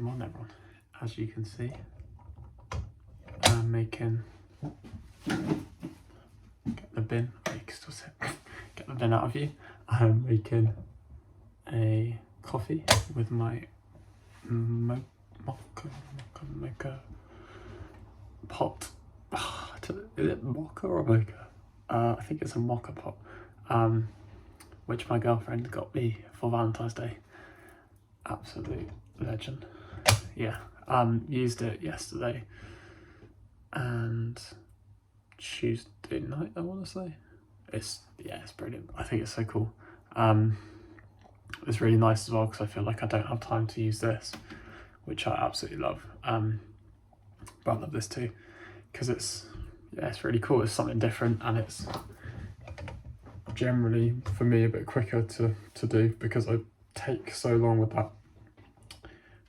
Good morning, everyone. As you can see, I'm making, get the bin, oh, you can still see it. Get the bin out of you. I'm making a coffee with my mocha pot. Is it mocha or mocha? I think it's a mocha pot, which my girlfriend got me for Valentine's Day. Absolute legend. Yeah, used it yesterday and Tuesday night, I want to say. It's brilliant. I think it's so cool. It's really nice as well because I feel like I don't have time to use this, which I absolutely love. But I love this too because it's really cool. It's something different and it's generally for me a bit quicker to do because I take so long with that.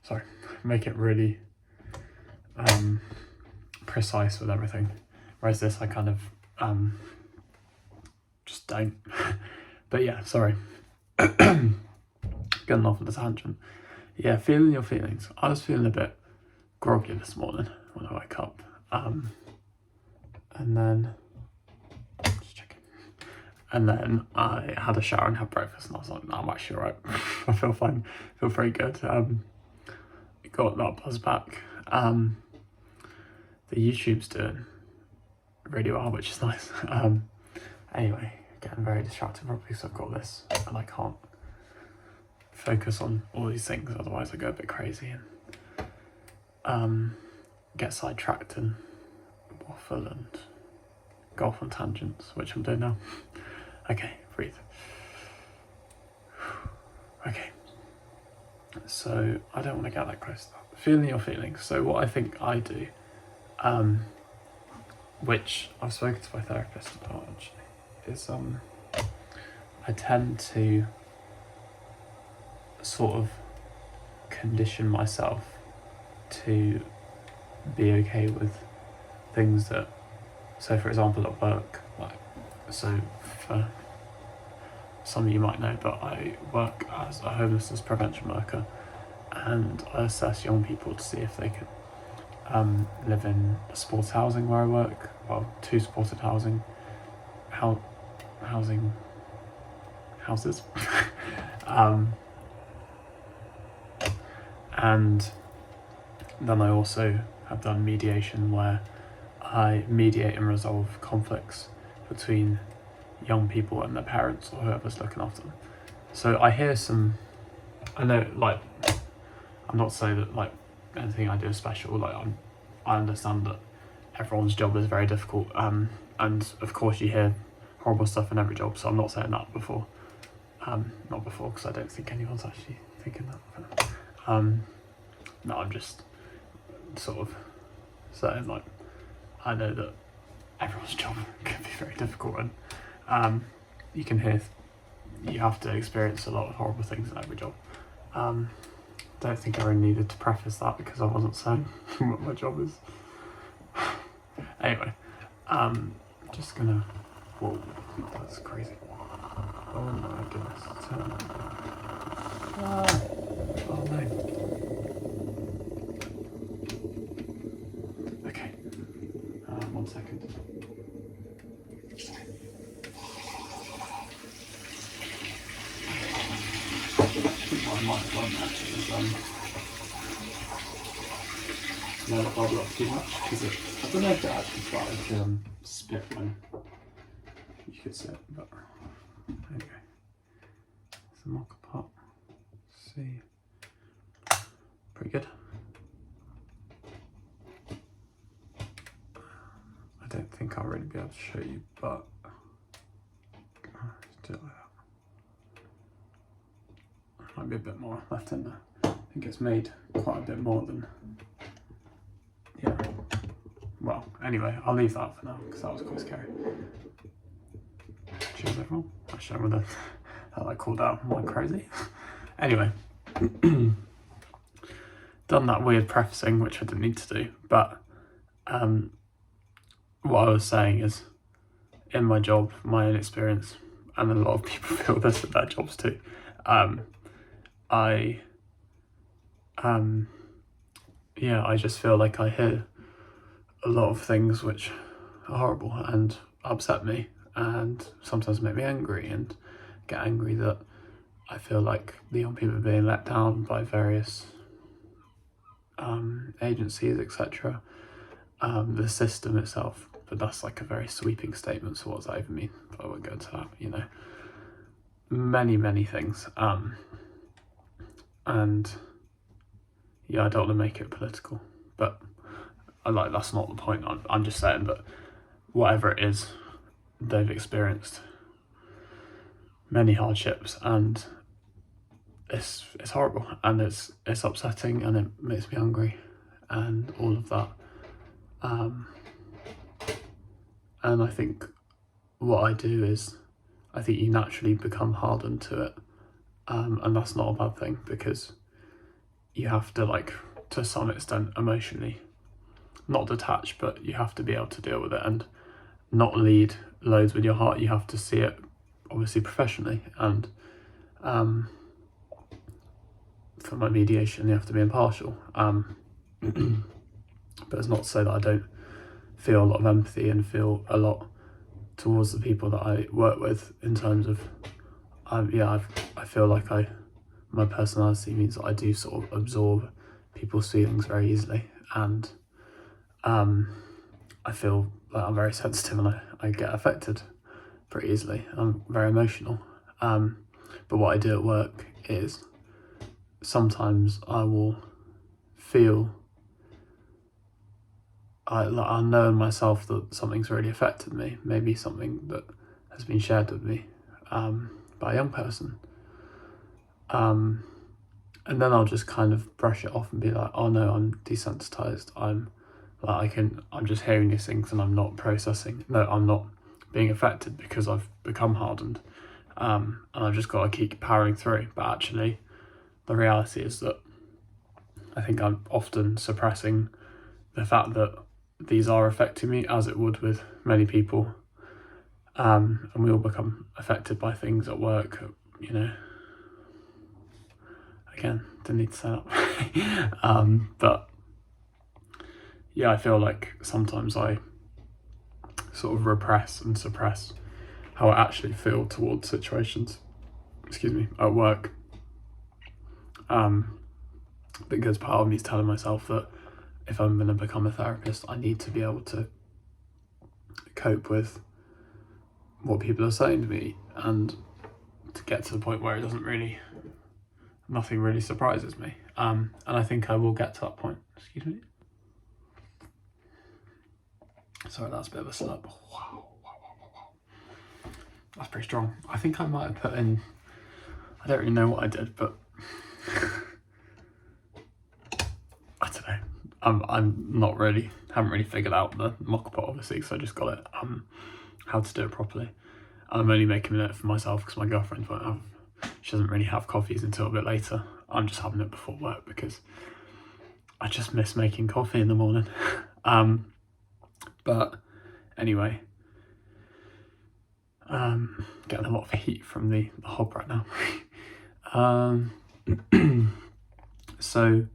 Sorry, make it really precise with everything, whereas this I kind of just don't. But yeah, sorry. Getting off on a tangent. Yeah, feeling your feelings. I was feeling a bit groggy this morning when I woke up, and then just checking. And then I had a shower and had breakfast, and I was like, no, I'm actually alright. I feel fine. I feel very good. Got that buzz back. The YouTube's doing really well, which is nice. Anyway, getting very distracted probably because I've got this and I can't focus on all these things, otherwise I go a bit crazy and get sidetracked and waffle and go off on tangents, which I'm doing now. Okay, breathe. Okay. So I don't want to get that close to that. Feeling your feelings. So what I think I do, which I've spoken to my therapist about actually, is I tend to sort of condition myself to be okay with things that, so for example at work, like, so for some of you might know, but I work as a homelessness prevention worker and I assess young people to see if they can live in supported housing where I work, well, 2 supported houses. And then I also have done mediation where I mediate and resolve conflicts between young people and their parents or whoever's looking after them. So I hear some, I know, like, I'm not saying that like anything I do is special, like I understand that everyone's job is very difficult, and of course you hear horrible stuff in every job, so I'm not saying that before, not before, because I don't think anyone's actually thinking that. No, I'm just sort of saying, like, I know that everyone's job can be very difficult, and you can hear, you have to experience a lot of horrible things in every job. Don't think I really needed to preface that because I wasn't saying what my job is. Anyway, just gonna, whoa, that's crazy. Oh my goodness. Oh no. Okay, 1 second. I might have done actually is let it bubble up too much because I don't know if it actually started to split when you could see it, but there you go. It's a mocha pot. See, pretty good. I don't think I'll really be able to show you, but just do it like that. Might be a bit more left in there. I think it's made quite a bit more than, yeah. Well, anyway, I'll leave that for now because that was quite scary. Cheers everyone. I should have that like cooled down. I'm like crazy. Anyway, done that weird prefacing, which I didn't need to do, but what I was saying is, in my job, my own experience, and a lot of people feel this at their jobs too, I yeah, I just feel like I hear a lot of things which are horrible and upset me and sometimes make me angry, and get angry that I feel like the young people are being let down by various agencies, etc. The system itself, but that's like a very sweeping statement, so what does that even mean? I won't go into that, you know. Many things. And yeah, I don't want to make it political, but that's not the point. I'm just saying that whatever it is, they've experienced many hardships, and it's horrible, and it's upsetting, and it makes me hungry, and all of that. And I think what I do is, I think you naturally become hardened to it, and that's not a bad thing, because you have to, like, to some extent, emotionally not detach, but you have to be able to deal with it and not lead loads with your heart. You have to see it obviously professionally, and for my mediation you have to be impartial, but it's not to say that I don't feel a lot of empathy and feel a lot towards the people that I work with, in terms of I feel like my personality means that I do sort of absorb people's feelings very easily, and I feel like I'm very sensitive, and I get affected pretty easily. I'm very emotional, but what I do at work is sometimes I will feel, I know in myself that something's really affected me, maybe something that has been shared with me by a young person, and then I'll just kind of brush it off and be like, oh no, I'm desensitized, I'm just hearing these things and I'm not processing. No, I'm not being affected because I've become hardened, and I've just got to keep powering through. But actually, the reality is that I think I'm often suppressing the fact that these are affecting me, as it would with many people, and we all become affected by things at work, you know. Again, didn't need to say that. But yeah, I feel like sometimes I sort of repress and suppress how I actually feel towards situations, at work, because part of me is telling myself that if I'm going to become a therapist, I need to be able to cope with what people are saying to me, and to get to the point where nothing really surprises me, and I think I will get to that point. Excuse me. Sorry, that's a bit of a slurp. Wow. That's pretty strong. I think I might have put in, I don't really know what I did, but I don't know. Haven't really figured out the mock pot, obviously, because I just got it, how to do it properly. I'm only making it for myself because my girlfriend she doesn't really have coffees until a bit later. I'm just having it before work because I just miss making coffee in the morning. But anyway, getting a lot of heat from the hob right now. So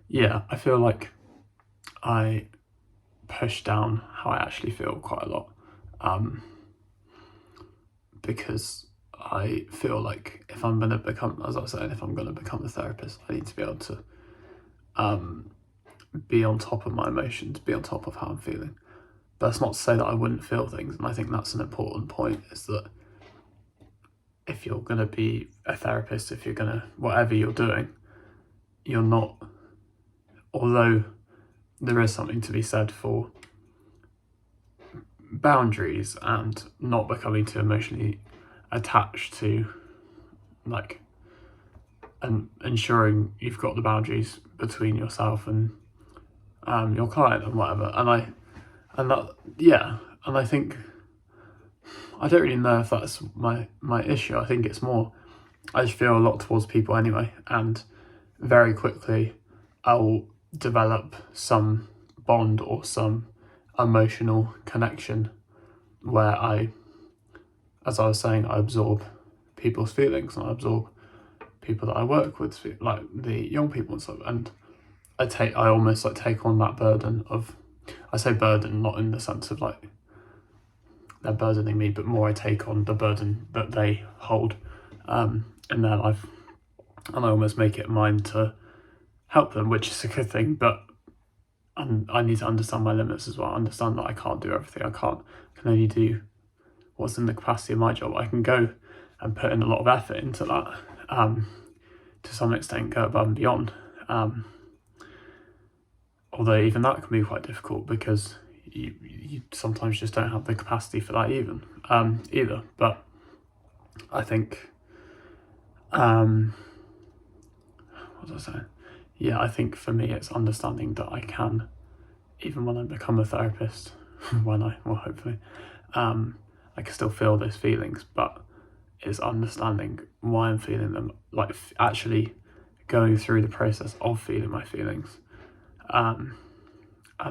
yeah, I feel like I push down how I actually feel quite a lot, because I feel like if I'm going to become, as I was saying, if I'm going to become a therapist, I need to be able to be on top of my emotions, be on top of how I'm feeling. But that's not to say that I wouldn't feel things, and I think that's an important point, is that if you're going to be a therapist, if you're going to, whatever you're doing, you're not, although there is something to be said for boundaries and not becoming too emotionally attached to, like, and ensuring you've got the boundaries between yourself and your client and whatever, and I think I don't really know if that's my issue. I think it's more, I just feel a lot towards people anyway, and very quickly I'll develop some bond or some emotional connection where as I was saying, I absorb people's feelings, and I absorb people that I work with, like the young people and stuff, and I almost like take on that burden of, I say burden not in the sense of like they're burdening me, but more I take on the burden that they hold in their life, and I almost make it mine to help them, which is a good thing. But I need to understand my limits as well. Understand that I can't do everything. I can only do what's in the capacity of my job. I can go and put in a lot of effort into that, to some extent go above and beyond. Although even that can be quite difficult because you sometimes just don't have the capacity for that either. But I think, what was I saying? Yeah, I think for me it's understanding that I can, even when I become a therapist, hopefully, I can still feel those feelings, but it's understanding why I'm feeling them, like actually going through the process of feeling my feelings, and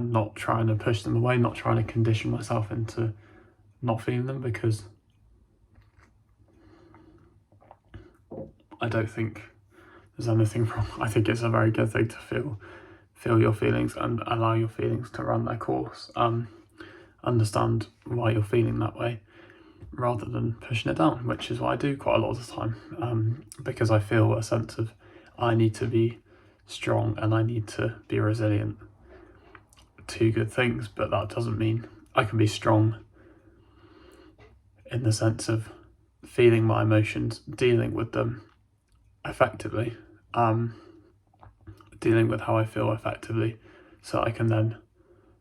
not trying to push them away, not trying to condition myself into not feeling them, because I don't think there's anything wrong. I think it's a very good thing to feel your feelings and allow your feelings to run their course. Understand why you're feeling that way rather than pushing it down, which is what I do quite a lot of the time, because I feel a sense of I need to be strong and I need to be resilient. Two good things, but that doesn't mean I can be strong in the sense of feeling my emotions, dealing with them effectively, dealing with how I feel effectively, so I can then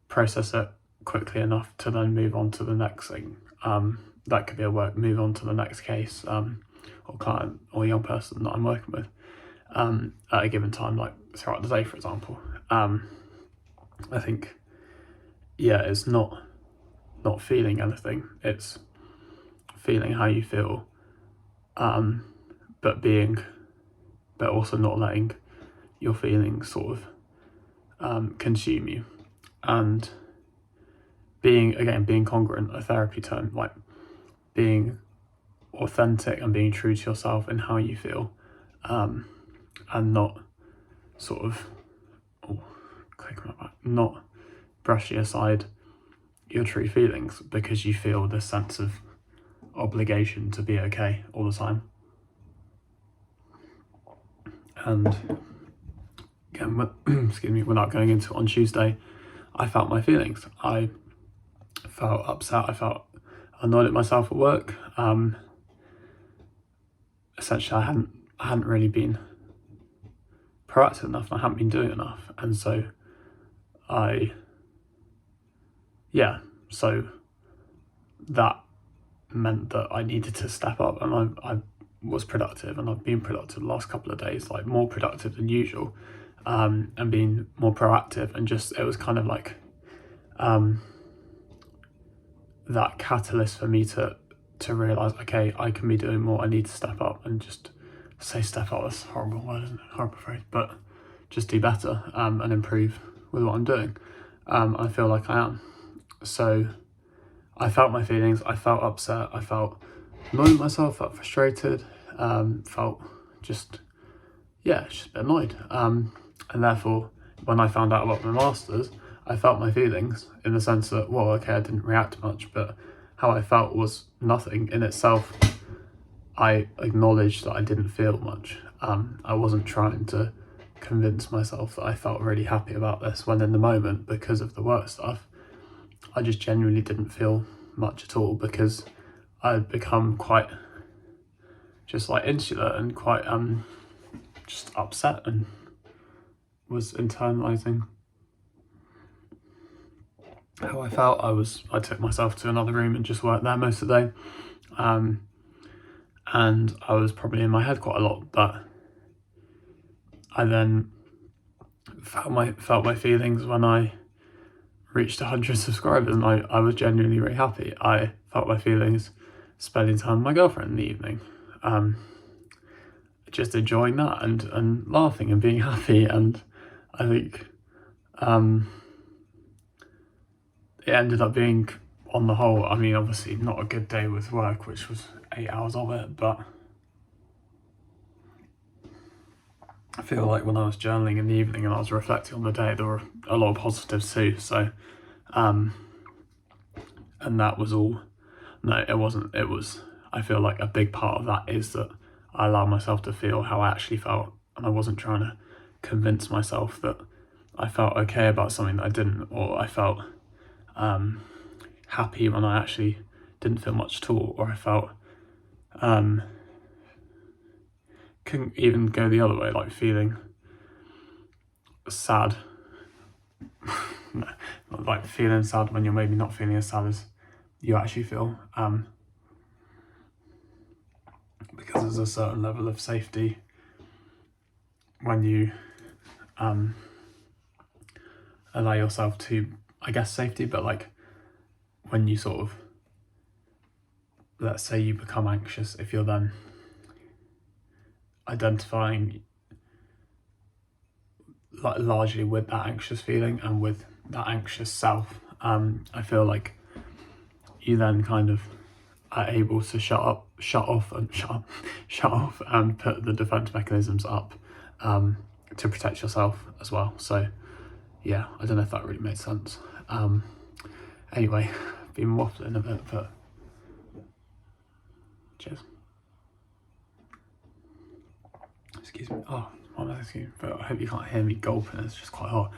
process it quickly enough to then move on to the next thing. That could be move on to the next case, or client or young person that I'm working with at a given time, like throughout the day, for example. I think, yeah, it's not feeling anything, it's feeling how you feel, but also not letting your feelings sort of consume you, and being congruent, a therapy term, like being authentic and being true to yourself in how you feel, and not sort of not brushing aside your true feelings because you feel this sense of obligation to be okay all the time. And again, excuse me, without going into it, on Tuesday, I felt my feelings. I felt upset. I felt annoyed at myself at work. Essentially, I hadn't really been proactive enough. I hadn't been doing enough, and so so that meant that I needed to step up, and I was productive, and I've been productive the last couple of days, like more productive than usual, and being more proactive, and just it was kind of like that catalyst for me to realise, okay, I can be doing more, I need to step up, and just say step up, that's a horrible word, isn't it? Horrible phrase, but just do better and improve with what I'm doing. I feel like I am. So I felt my feelings, I felt upset, I felt annoyed at myself, felt frustrated, felt just a bit annoyed. And therefore, when I found out about my masters, I felt my feelings in the sense that, well, okay, I didn't react much, but how I felt was nothing in itself. I acknowledged that I didn't feel much. I wasn't trying to convince myself that I felt really happy about this, when in the moment, because of the work stuff, I just genuinely didn't feel much at all, because I'd become quite just like insular and quite just upset, and was internalizing how I felt. I took myself to another room and just worked there most of the day, and I was probably in my head quite a lot, but I then felt my feelings when I reached 100 subscribers, and I was genuinely really happy. I felt my feelings spending time with my girlfriend in the evening, just enjoying that and laughing and being happy. And I think it ended up being, on the whole, I mean, obviously not a good day with work, which was 8 hours of it, but I feel like when I was journaling in the evening and I was reflecting on the day, there were a lot of positives too. So, and that was all. No, it wasn't. It was, I feel like a big part of that is that I allow myself to feel how I actually felt, and I wasn't trying to convince myself that I felt okay about something that I didn't, or I felt happy when I actually didn't feel much at all, or I felt couldn't even go the other way, like feeling sad. No, like feeling sad when you're maybe not feeling as sad as you actually feel, because there's a certain level of safety when you allow yourself to, I guess safety, but like when you sort of, let's say you become anxious, if you're then identifying like largely with that anxious feeling and with that anxious self, I feel like you then kind of are able to shut off and put the defense mechanisms up to protect yourself as well. So yeah, I don't know if that really made sense. Anyway, been waffling a bit, but cheers. Excuse me. Oh, what am I asking? But I hope you can't hear me gulping. It's just quite hot.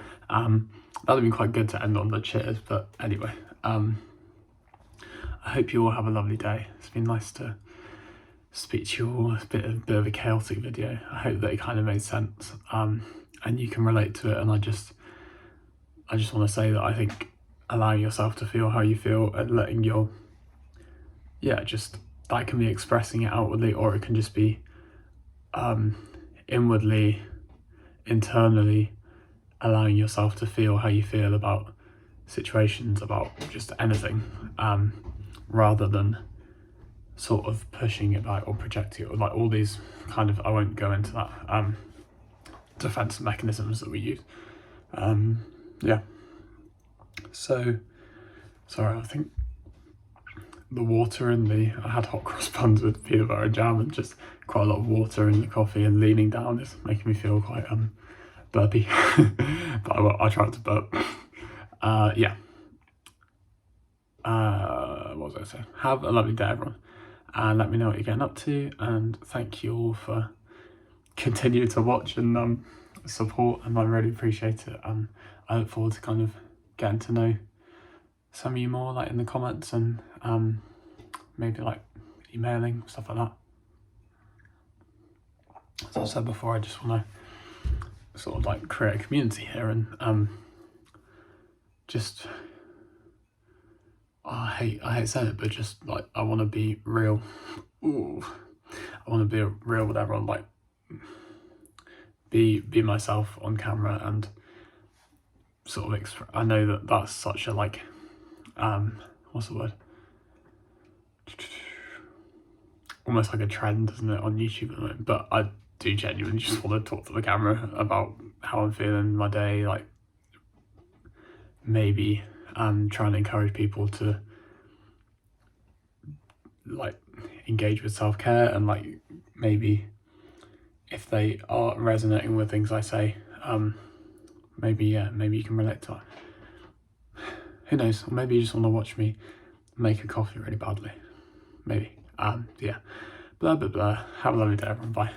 That'd be quite good to end on the cheers. But anyway, I hope you all have a lovely day. It's been nice to speak to you all. It's been a bit of a chaotic video. I hope that it kind of made sense, and you can relate to it. And I just want to say that I think allowing yourself to feel how you feel and letting your, just that can be expressing it outwardly, or it can just be inwardly, internally allowing yourself to feel how you feel about situations, about just anything, rather than sort of pushing it back or projecting it, or like all these kind of, I won't go into that, defense mechanisms that we use. So sorry, I think the water in I had hot cross buns with peanut butter and jam, and just quite a lot of water in the coffee and leaning down is making me feel quite burpy. But I tried to burp. What was I saying? Have a lovely day, everyone, and let me know what you're getting up to, and thank you all for continuing to watch and support, and I really appreciate it. I look forward to kind of getting to know some of you more, like in the comments, and maybe like emailing, stuff like that. As I said before, I just want to sort of like create a community here, and just, I hate saying it, but just like I want to be real. I want to be real with everyone, like be myself on camera, and sort of I know that that's such a like what's the word, almost like a trend, isn't it, on YouTube at the moment? But I do genuinely just want to talk to the camera about how I'm feeling my day, like maybe trying to encourage people to like engage with self-care, and like maybe if they are resonating with things I say, maybe you can relate to that. Who knows? Or maybe you just want to watch me make a coffee really badly. Maybe. Blah blah blah. Have a lovely day, everyone. Bye.